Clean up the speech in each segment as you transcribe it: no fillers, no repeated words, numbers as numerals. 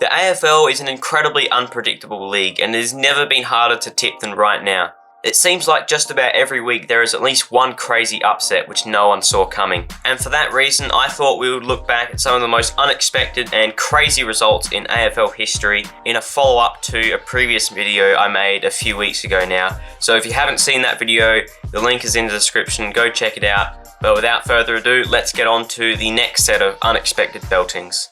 The AFL is an incredibly unpredictable league and it has never been harder to tip than right now. It seems like just about every week there is at least one crazy upset which no one saw coming. And for that reason, I thought we would look back at some of the most unexpected and crazy results in AFL history in a follow-up to a previous video I made a few weeks ago now. So if you haven't seen that video, the link is in the description, go check it out. But without further ado, let's get on to the next set of unexpected beltings.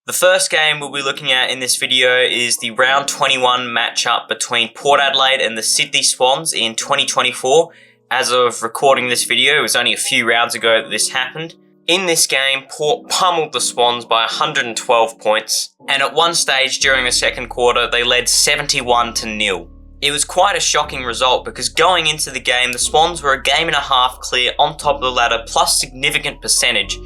The first game we'll be looking at in this video is the round 21 matchup between Port Adelaide and the Sydney Swans in 2024. As of recording this video, it was only a few rounds ago that this happened. In this game, Port pummeled the Swans by 112 points, and at one stage during the second quarter, they led 71-0. It was quite a shocking result because going into the game, the Swans were a game and a half clear on top of the ladder plus significant percentage.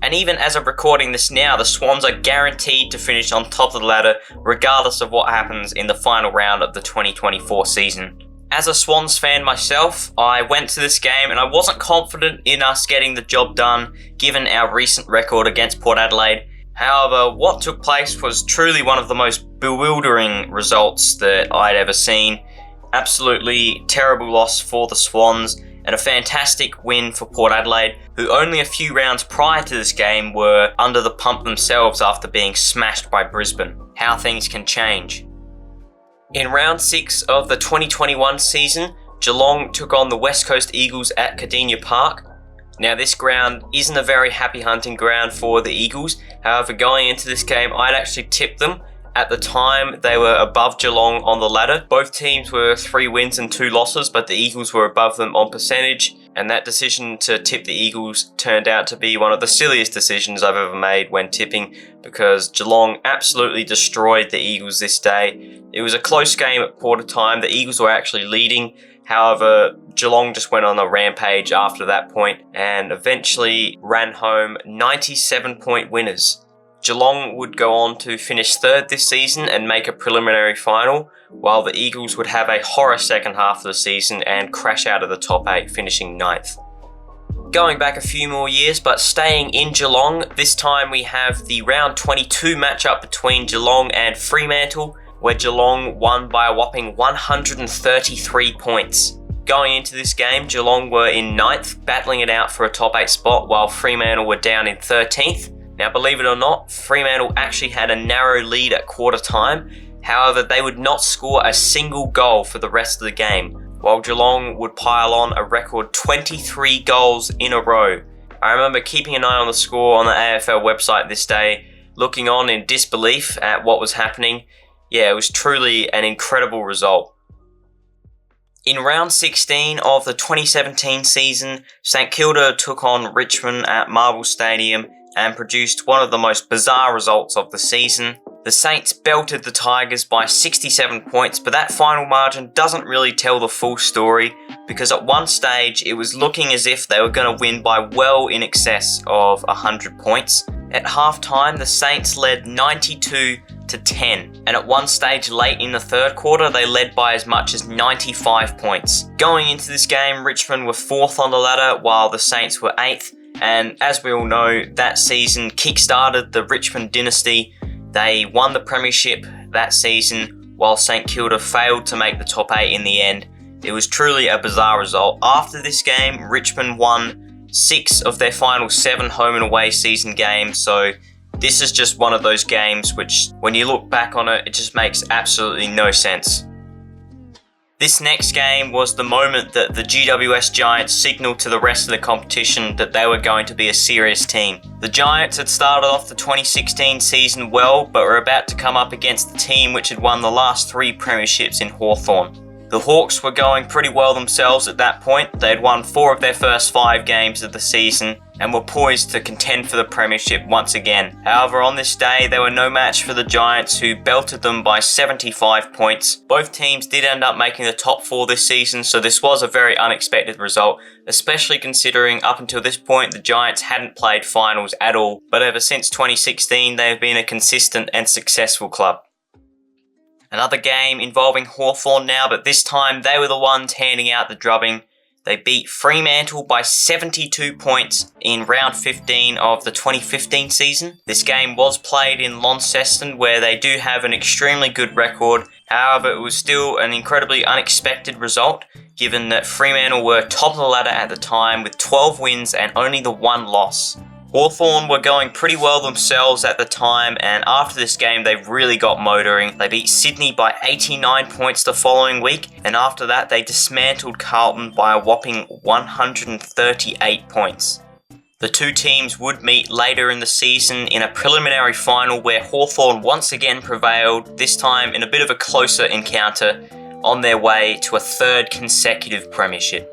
And even as of recording this now, the Swans are guaranteed to finish on top of the ladder regardless of what happens in the final round of the 2024 season. As a Swans fan myself, I went to this game and I wasn't confident in us getting the job done given our recent record against Port Adelaide. However, what took place was truly one of the most bewildering results that I'd ever seen. Absolutely terrible loss for the Swans, and a fantastic win for Port Adelaide, who only a few rounds prior to this game were under the pump themselves after being smashed by Brisbane. How things can change. In round 6 of the 2021 season, Geelong took on the West Coast Eagles at Cardinia Park. Now this ground isn't a very happy hunting ground for the Eagles, however going into this game I'd actually tipped them. At the time, they were above Geelong on the ladder. Both teams were 3 wins and 2 losses, but the Eagles were above them on percentage. And that decision to tip the Eagles turned out to be one of the silliest decisions I've ever made when tipping, because Geelong absolutely destroyed the Eagles this day. It was a close game at quarter time. The Eagles were actually leading. However, Geelong just went on a rampage after that point and eventually ran home 97-point winners. Geelong would go on to finish 3rd this season and make a preliminary final, while the Eagles would have a horror second half of the season and crash out of the top 8, finishing 9th. Going back a few more years, but staying in Geelong, this time we have the round 22 matchup between Geelong and Fremantle, where Geelong won by a whopping 133 points. Going into this game, Geelong were in 9th, battling it out for a top 8 spot, while Fremantle were down in 13th. Now, believe it or not, Fremantle actually had a narrow lead at quarter time. However, they would not score a single goal for the rest of the game, while Geelong would pile on a record 23 goals in a row. I remember keeping an eye on the score on the AFL website this day, looking on in disbelief at what was happening. Yeah, it was truly an incredible result. In round 16 of the 2017 season, St Kilda took on Richmond at Marvel Stadium and produced one of the most bizarre results of the season. The Saints belted the Tigers by 67 points, but that final margin doesn't really tell the full story, because at one stage it was looking as if they were going to win by well in excess of 100 points. At halftime, the Saints led 92-10, and at one stage late in the third quarter, they led by as much as 95 points. Going into this game, Richmond were 4th on the ladder, while the Saints were 8th. And as we all know, that season kick-started the Richmond dynasty. They won the premiership that season, while St Kilda failed to make the top 8 in the end. It was truly a bizarre result. After this game, Richmond won 6 of their final 7 home and away season games, so this is just one of those games which, when you look back on it, it just makes absolutely no sense. This next game was the moment that the GWS Giants signalled to the rest of the competition that they were going to be a serious team. The Giants had started off the 2016 season well, but were about to come up against the team which had won the last 3 premierships in Hawthorn. The Hawks were going pretty well themselves at that point. They had won 4 of their first 5 games of the season and were poised to contend for the premiership once again. However, on this day, they were no match for the Giants, who belted them by 75 points. Both teams did end up making the top 4 this season, so this was a very unexpected result, especially considering up until this point the Giants hadn't played finals at all, but ever since 2016 they have been a consistent and successful club. Another game involving Hawthorn now, but this time they were the ones handing out the drubbing. They beat Fremantle by 72 points in round 15 of the 2015 season. This game was played in Launceston, where they do have an extremely good record. However, it was still an incredibly unexpected result, given that Fremantle were top of the ladder at the time with 12 wins and only the one loss. Hawthorn were going pretty well themselves at the time, and after this game they really got motoring. They beat Sydney by 89 points the following week, and after that they dismantled Carlton by a whopping 138 points. The two teams would meet later in the season in a preliminary final where Hawthorn once again prevailed, this time in a bit of a closer encounter on their way to a third consecutive premiership.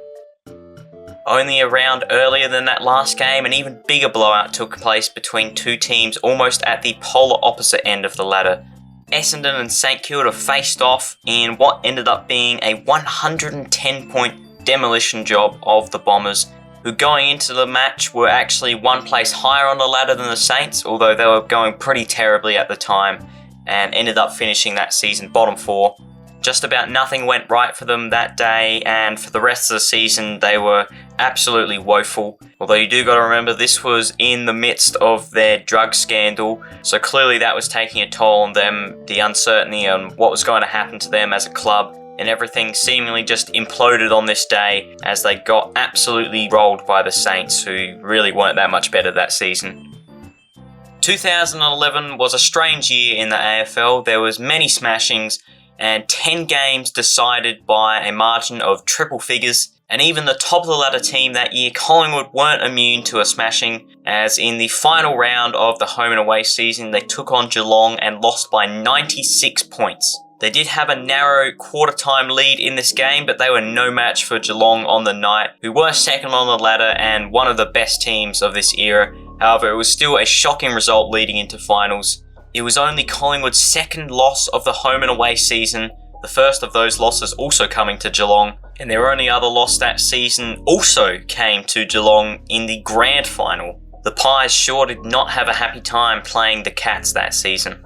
Only a round earlier than that last game, an even bigger blowout took place between two teams almost at the polar opposite end of the ladder. Essendon and St Kilda faced off in what ended up being a 110-point demolition job of the Bombers, who going into the match were actually one place higher on the ladder than the Saints, although they were going pretty terribly at the time, and ended up finishing that season bottom four. Just about nothing went right for them that day, and for the rest of the season they were absolutely woeful. Although you do got to remember this was in the midst of their drug scandal, so clearly that was taking a toll on them, the uncertainty on what was going to happen to them as a club, and everything seemingly just imploded on this day as they got absolutely rolled by the Saints, who really weren't that much better that season. 2011 was a strange year in the AFL. There was many smashings, and 10 games decided by a margin of triple figures. And even the top of the ladder team that year, Collingwood, weren't immune to a smashing, as in the final round of the home and away season, they took on Geelong and lost by 96 points. They did have a narrow quarter-time lead in this game, but they were no match for Geelong on the night, who were second on the ladder and one of the best teams of this era. However, it was still a shocking result leading into finals. It was only Collingwood's second loss of the home and away season, the first of those losses also coming to Geelong, and their only other loss that season also came to Geelong in the grand final. The Pies sure did not have a happy time playing the Cats that season.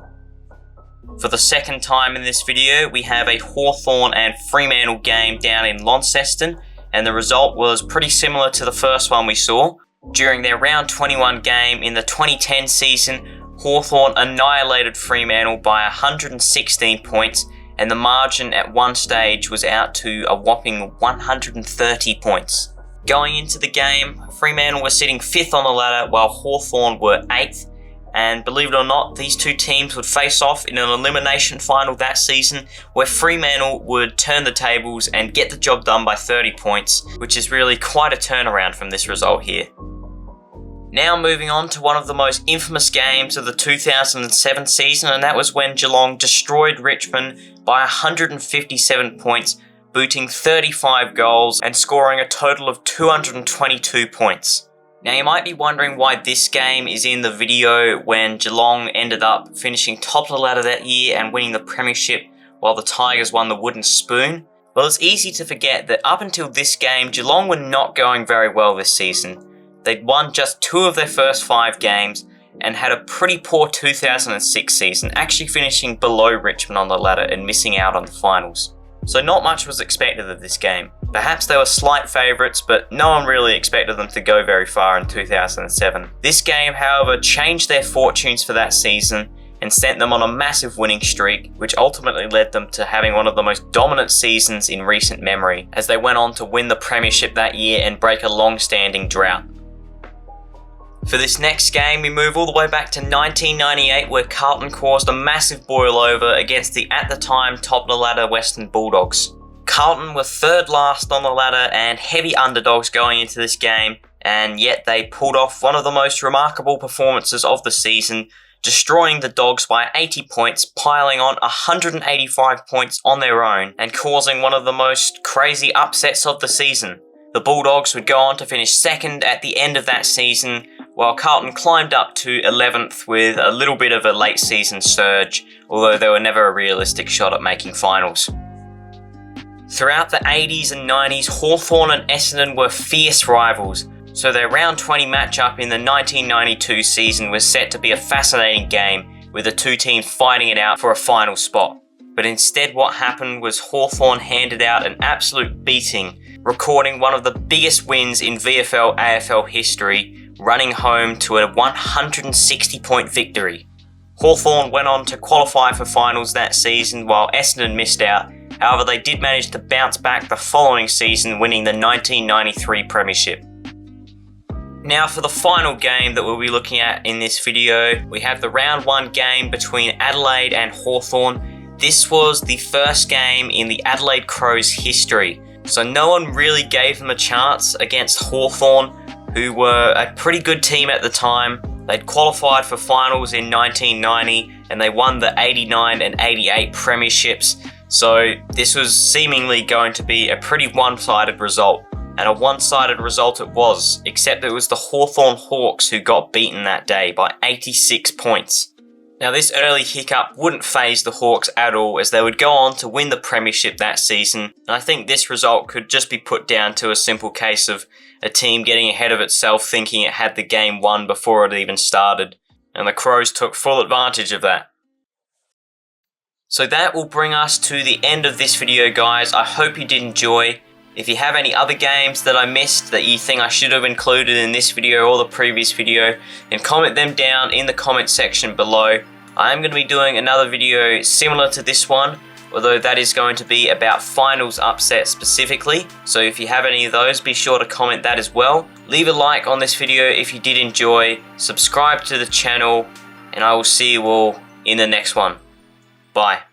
For the second time in this video, we have a Hawthorn and Fremantle game down in Launceston, and the result was pretty similar to the first one we saw. During their round 21 game in the 2010 season, Hawthorn annihilated Fremantle by 116 points, and the margin at one stage was out to a whopping 130 points. Going into the game, Fremantle were sitting 5th on the ladder while Hawthorn were 8th, and believe it or not, these two teams would face off in an elimination final that season where Fremantle would turn the tables and get the job done by 30 points, which is really quite a turnaround from this result here. Now moving on to one of the most infamous games of the 2007 season, and that was when Geelong destroyed Richmond by 157 points, booting 35 goals and scoring a total of 222 points. Now you might be wondering why this game is in the video when Geelong ended up finishing top of the ladder that year and winning the premiership while the Tigers won the wooden spoon. Well, it's easy to forget that up until this game, Geelong were not going very well this season. They'd won just 2 of their first 5 games and had a pretty poor 2006 season, actually finishing below Richmond on the ladder and missing out on the finals. So not much was expected of this game. Perhaps they were slight favourites, but no one really expected them to go very far in 2007. This game, however, changed their fortunes for that season and sent them on a massive winning streak, which ultimately led them to having one of the most dominant seasons in recent memory, as they went on to win the premiership that year and break a long-standing drought. For this next game, we move all the way back to 1998, where Carlton caused a massive boil-over against the, at the time, top-of-the-ladder Western Bulldogs. Carlton were third last on the ladder and heavy underdogs going into this game, and yet they pulled off one of the most remarkable performances of the season, destroying the Dogs by 80 points, piling on 185 points on their own, and causing one of the most crazy upsets of the season. The Bulldogs would go on to finish second at the end of that season, while Carlton climbed up to 11th with a little bit of a late season surge, although they were never a realistic shot at making finals. Throughout the 80s and 90s, Hawthorn and Essendon were fierce rivals, so their round 20 matchup in the 1992 season was set to be a fascinating game, with the two teams fighting it out for a final spot. But instead what happened was Hawthorn handed out an absolute beating recording one of the biggest wins in VFL AFL history, running home to a 160-point victory. Hawthorn went on to qualify for finals that season while Essendon missed out. However, they did manage to bounce back the following season, winning the 1993 Premiership. Now for the final game that we'll be looking at in this video, we have the round 1 game between Adelaide and Hawthorn. This was the first game in the Adelaide Crows history, so no one really gave them a chance against Hawthorn, who were a pretty good team at the time. They'd qualified for finals in 1990 and they won the 89 and 88 premierships, so this was seemingly going to be a pretty one-sided result. And a one-sided result it was, except it was the Hawthorn Hawks who got beaten that day by 86 points. Now this early hiccup wouldn't faze the Hawks at all, as they would go on to win the premiership that season, and I think this result could just be put down to a simple case of a team getting ahead of itself, thinking it had the game won before it even started, and the Crows took full advantage of that. So that will bring us to the end of this video, guys. I hope you did enjoy. If you have any other games that I missed that you think I should have included in this video or the previous video, then comment them down in the comment section below. I am going to be doing another video similar to this one, although that is going to be about finals upset specifically. So if you have any of those, be sure to comment that as well. Leave a like on this video if you did enjoy, subscribe to the channel, and I will see you all in the next one. Bye.